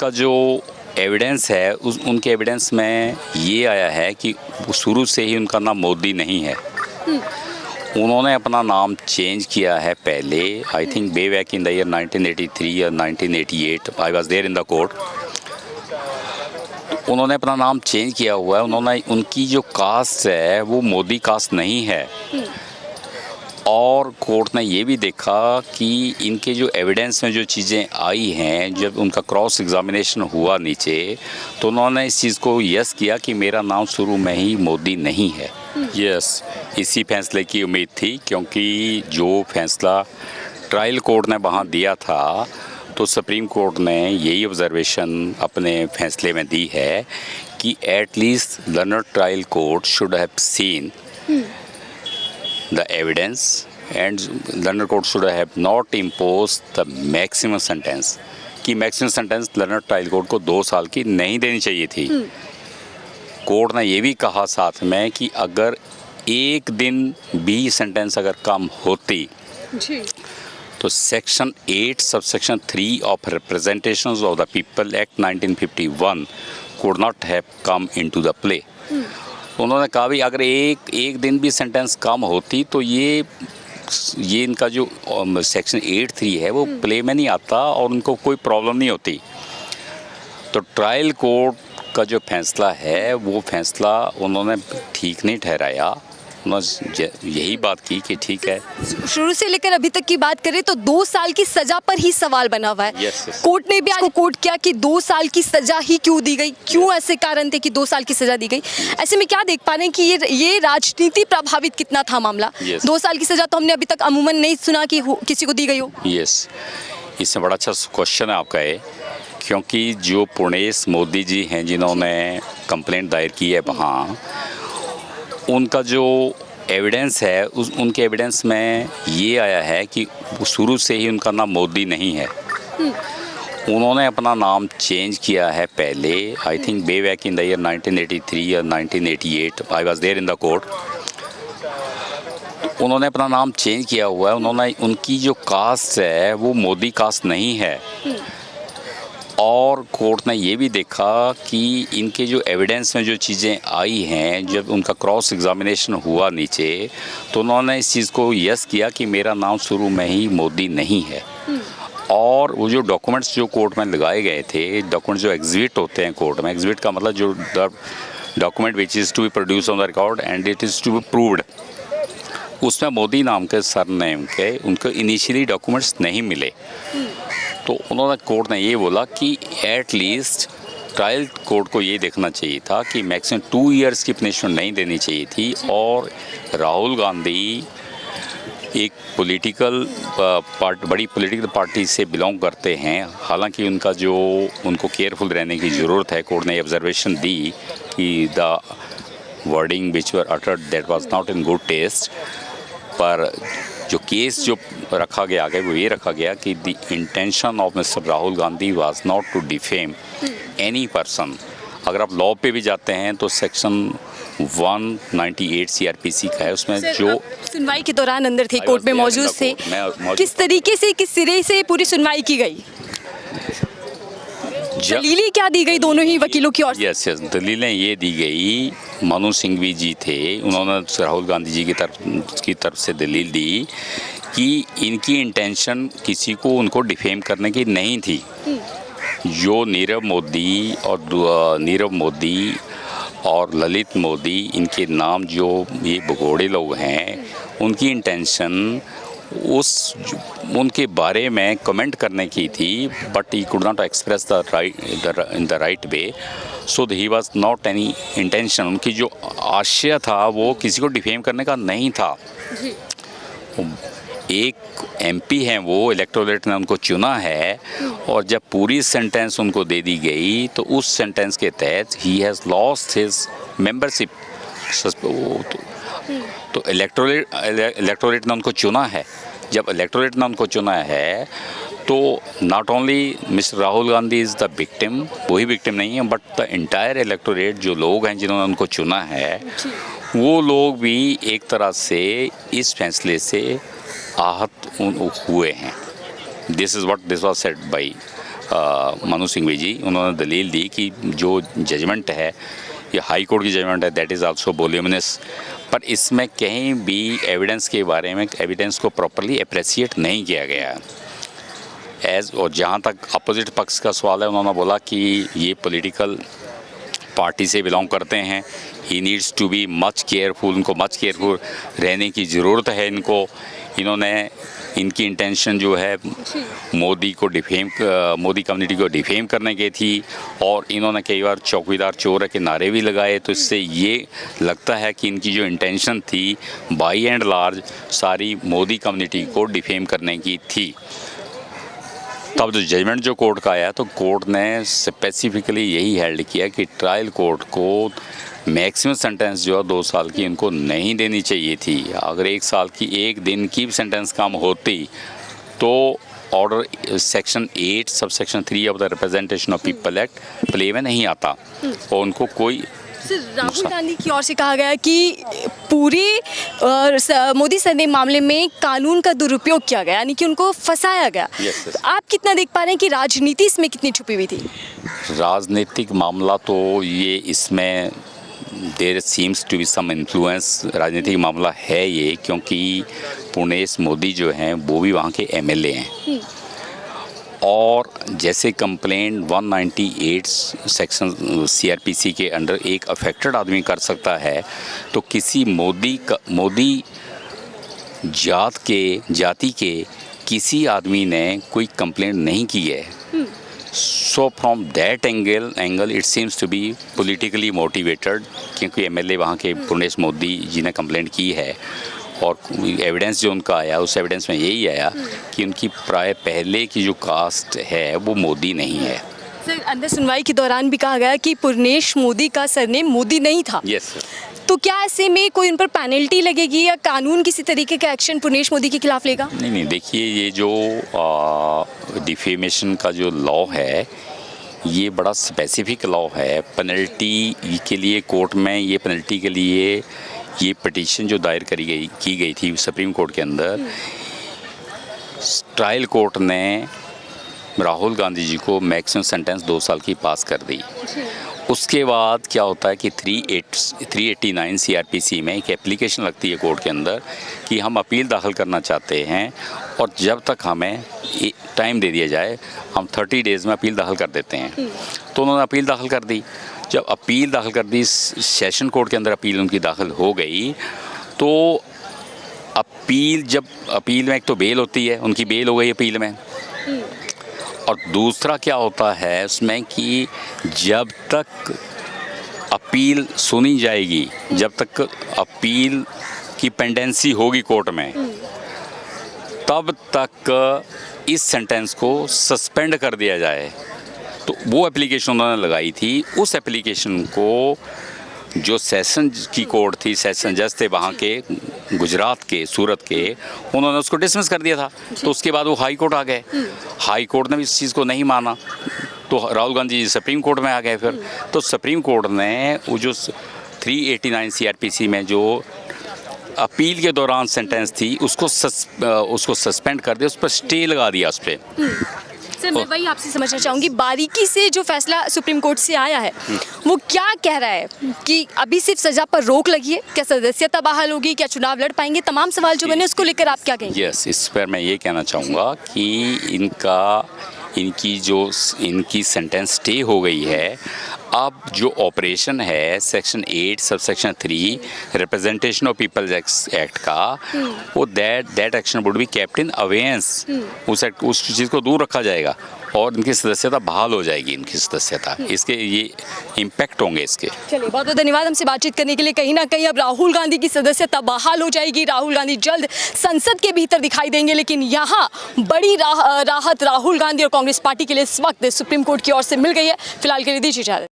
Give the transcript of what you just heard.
उनका जो एविडेंस है उनके एविडेंस में ये आया है कि शुरू से ही उनका नाम मोदी नहीं है। उन्होंने अपना नाम चेंज किया है पहले, I think way back in the year 1983 या 1988। I was there in the court. उन्होंने अपना नाम चेंज किया हुआ है। उनकी जो कास्ट है वो मोदी कास्ट नहीं है। और कोर्ट ने ये भी देखा कि इनके जो एविडेंस में जो चीज़ें आई हैं, जब उनका क्रॉस एग्जामिनेशन हुआ नीचे, तो उन्होंने इस चीज़ को यस किया कि मेरा नाम शुरू में ही मोदी नहीं है। यस, इसी फैसले की उम्मीद थी, क्योंकि जो फैसला ट्रायल कोर्ट ने वहाँ दिया था, तो सुप्रीम कोर्ट ने यही ऑब्जर्वेशन अपने फैसले में दी है कि at least learner trial court should have seen the evidence and learner court should have not imposed the maximum sentence, कि maximum sentence learner trial court को 2 साल की नहीं देनी चाहिए थी। कोर्ट ने ये भी कहा साथ में कि अगर एक दिन भी सेंटेंस अगर कम होती जी, तो section 8 subsection 3 of representations of the people act 1951 could not have come into the play। उन्होंने कहा भी अगर एक दिन भी सेंटेंस कम होती तो ये इनका जो सेक्शन 8(3) है वो प्ले में नहीं आता और उनको कोई प्रॉब्लम नहीं होती। तो ट्रायल कोर्ट का जो फैसला है वो फैसला उन्होंने ठीक नहीं ठहराया। उन्होंने यही बात की कि ठीक है, शुरू से लेकर अभी तक की बात करें तो 2 साल की सजा पर ही सवाल बना हुआ है। yes, yes। कोर्ट ने भी कोर्ट किया कि 2 साल की सजा ही क्यों दी गई, क्यों ऐसे कारण थे कि 2 साल की सजा दी गई। ऐसे में क्या देख पा रहे हैं कि ये राजनीति प्रभावित कितना था मामला। 2 साल की सजा तो हमने अभी तक अमूमन नहीं सुना कि किसी को दी गई हो। यस, इसमें बड़ा अच्छा क्वेश्चन है आपका ये, क्योंकि जो पुणेश मोदी जी हैं जिन्होंने कंप्लेंट दायर की है वहाँ, उनका जो एविडेंस है उनके एविडेंस में ये आया है कि शुरू से ही उनका नाम मोदी नहीं है। उन्होंने अपना नाम चेंज किया है पहले, I think way back in the year 1983 या 1988। I was there in the court. उन्होंने अपना नाम चेंज किया हुआ है। उनकी जो कास्ट है वो मोदी कास्ट नहीं है। और कोर्ट ने ये भी देखा कि इनके जो एविडेंस में जो चीज़ें आई हैं, जब उनका क्रॉस एग्जामिनेशन हुआ नीचे, तो उन्होंने इस चीज़ को यस किया कि मेरा नाम शुरू में ही मोदी नहीं है। और वो जो डॉक्यूमेंट्स जो कोर्ट में लगाए गए थे, डॉक्यूमेंट्स जो एग्जिबिट होते हैं कोर्ट में, एग्जिबिट का मतलब जो document which is to be produced on the record and it is to be proved, उसमें मोदी नाम के सरनेम के उनको इनिशियली डॉक्यूमेंट्स नहीं मिले। तो उन्होंने कोर्ट ने ये बोला कि एट लीस्ट ट्रायल कोर्ट को ये देखना चाहिए था कि मैक्सिमम 2 इयर्स की पनिशमेंट नहीं देनी चाहिए थी। और राहुल गांधी एक बड़ी पॉलिटिकल पार्टी से बिलोंग करते हैं, हालांकि उनको केयरफुल रहने की ज़रूरत है। कोर्ट ने ये ऑब्जर्वेशन दी कि the wording which were uttered that was not in good taste. पर जो केस जो रखा गया आगे वो ये रखा गया कि the intention of Mister Rahul Gandhi was not to defame any person. अगर आप लॉ पे भी जाते हैं तो सेक्शन 198 CRPC का है, उसमें जो सुनवाई के दौरान अंदर थे, कोर्ट में मौजूद थे, किस तरीके से किस सिरे से पूरी सुनवाई की गई, दलीलें क्या दी गई दोनों ही वकीलों की ओर से? यस, दलीलें ये दी गई, मनु सिंघवी जी थे, उन्होंने राहुल गांधी जी की तरफ से दलील दी कि इनकी इंटेंशन किसी को उनको डिफेम करने की नहीं थी। जो नीरव मोदी और ललित मोदी, इनके नाम जो ये भगोड़े लोग हैं, उनकी इंटेंशन उनके बारे में कमेंट करने की थी, but he could not express in the right way, so he was not any intention. उनकी जो आशय था वो किसी को डिफेम करने का नहीं था। एक MP हैं, वो इलेक्टोरेट ने उनको चुना है, और जब पूरी सेंटेंस उनको दे दी गई तो उस सेंटेंस के तहत he has lost his membership. तो इलेक्टोरेट ने उनको चुना है। जब इलेक्टोरेट ने उनको चुना है तो not only mister Rahul Gandhi is the victim, वही विक्टिम नहीं है, बट द इंटायर इलेक्टोरेट, जो लोग हैं जिन्होंने उनको चुना है, वो लोग भी एक तरह से इस फैसले से आहत हुए हैं। This was said by Manu Singhvi ji, उन्होंने दलील दी कि जो जजमेंट है ये हाई कोर्ट की जजमेंट है, दैट इज़ आल्सो वॉल्यूमिनस, पर इसमें कहीं भी एविडेंस के बारे में एविडेंस को प्रॉपरली अप्रिशिएट नहीं किया गया एज। और जहाँ तक अपोजिट पक्ष का सवाल है, उन्होंने बोला कि ये पॉलिटिकल पार्टी से बिलोंग करते हैं, he needs to be much careful, उनको मच केयरफुल रहने की ज़रूरत है इनको। इन्होंने इनकी इंटेंशन जो है मोदी कम्युनिटी को डिफेम करने की थी, और इन्होंने कई बार चौकीदार चोर के नारे भी लगाए, तो इससे ये लगता है कि इनकी जो इंटेंशन थी बाई एंड लार्ज सारी मोदी कम्युनिटी को डिफेम करने की थी। तब जो जजमेंट जो कोर्ट का आया, तो कोर्ट ने स्पेसिफिकली यही हेल्ड किया कि ट्रायल कोर्ट को मैक्सिमम सेंटेंस जो है 2 साल की इनको नहीं देनी चाहिए थी। अगर 1 साल की 1 दिन की भी सेंटेंस कम होती तो order section 8 sub section 3 of the representation of people act play में नहीं आता, और उनको कोई राहुल गांधी की ओर से कहा गया कि पूरे मोदी सरनेम मामले में कानून का दुरुपयोग किया गया, यानी कि उनको फंसाया गया। yes. तो आप कितना देख पा रहे हैं कि राजनीति इसमें कितनी छुपी हुई थी? राजनीतिक मामला तो ये इसमें there seems to be some influence, राजनीतिक मामला है ये, क्योंकि पुणेश मोदी जो हैं वो भी वहाँ के एमएलए हैं, और जैसे कंप्लेंट 198 सेक्शन सीआरपीसी के अंडर एक अफेक्टेड आदमी कर सकता है, तो किसी मोदी जाति के किसी आदमी ने कोई कंप्लेंट नहीं की है। So from that angle it seems to be politically motivated, क्योंकि एमएलए वहाँ के पुणेश मोदी जी ने कंप्लेंट की है, और एविडेंस जो उनका आया उस एविडेंस में यही आया कि उनकी प्राय पहले की जो कास्ट है वो मोदी नहीं है। सर, अंदर सुनवाई के दौरान भी कहा गया कि पुर्णेश मोदी का सरनेम मोदी नहीं था। यस। तो क्या ऐसे में कोई उन पर पेनल्टी लगेगी या कानून किसी तरीके का एक्शन पुर्णेश मोदी के खिलाफ लेगा? नहीं, देखिए ये जो डिफेमेशन का जो लॉ है ये बड़ा स्पेसिफिक लॉ है। पेनल्टी के लिए कोर्ट में ये पेनल्टी के लिए ये पिटीशन जो दायर की गई थी सुप्रीम कोर्ट के अंदर, ट्रायल कोर्ट ने राहुल गांधी जी को मैक्सिमम सेंटेंस 2 साल की पास कर दी। उसके बाद क्या होता है कि 389 सीआरपीसी में एक एप्लीकेशन लगती है कोर्ट के अंदर कि हम अपील दाखिल करना चाहते हैं, और जब तक हमें टाइम दे दिया जाए हम 30 डेज़ में अपील दाखिल कर देते हैं। तो उन्होंने अपील दाखिल कर दी। जब अपील दाखिल कर दी, सेशन कोर्ट के अंदर अपील उनकी दाखिल हो गई, तो अपील में एक तो बेल होती है, उनकी बेल हो गई अपील में, और दूसरा क्या होता है उसमें कि जब तक अपील सुनी जाएगी, जब तक अपील की पेंडेंसी होगी कोर्ट में, तब तक इस सेंटेंस को सस्पेंड कर दिया जाए। तो वो एप्लीकेशन उन्होंने लगाई थी। उस एप्लीकेशन को जो सेशन की कोर्ट थी, सेशन जज थे वहाँ के गुजरात के, सूरत के, उन्होंने उसको डिसमिस कर दिया था। तो उसके बाद वो हाई कोर्ट आ गए। हाई कोर्ट ने भी इस चीज़ को नहीं माना, तो राहुल गांधी जी सुप्रीम कोर्ट में आ गए फिर। तो सुप्रीम कोर्ट ने वो जो 389 सीआरपीसी में जो अपील के दौरान सेंटेंस थी उसको सस्पेंड कर दिया, उस पर स्टे लगा दिया उस पर। सर, मैं वही आपसे समझना चाहूँगी, बारीकी से जो फैसला सुप्रीम कोर्ट से आया है वो क्या कह रहा है कि अभी सिर्फ सज़ा पर रोक लगी है, क्या सदस्यता बहाल होगी, क्या चुनाव लड़ पाएंगे, तमाम सवाल जो बने उसको लेकर आप क्या कहेंगे? यस, इस पर मैं ये कहना चाहूँगा कि इनकी सेंटेंस स्टे हो गई है। अब जो ऑपरेशन है section 8 sub section 3 representation of people's act का, वो that action would be kept in abeyance. उस चीज़ को दूर रखा जाएगा और इनकी सदस्यता बहाल हो जाएगी। इनकी सदस्यता इसके ये इम्पैक्ट होंगे इसके। चलिए, बहुत बहुत धन्यवाद हमसे बातचीत करने के लिए। कहीं ना कहीं अब राहुल गांधी की सदस्यता बहाल हो जाएगी, राहुल गांधी जल्द संसद के भीतर दिखाई देंगे, लेकिन यहाँ बड़ी राहत राहुल गांधी और कांग्रेस पार्टी के लिए इस वक्त सुप्रीम कोर्ट की ओर से मिल गई है। फिलहाल के लिए दीजिए इजाजत।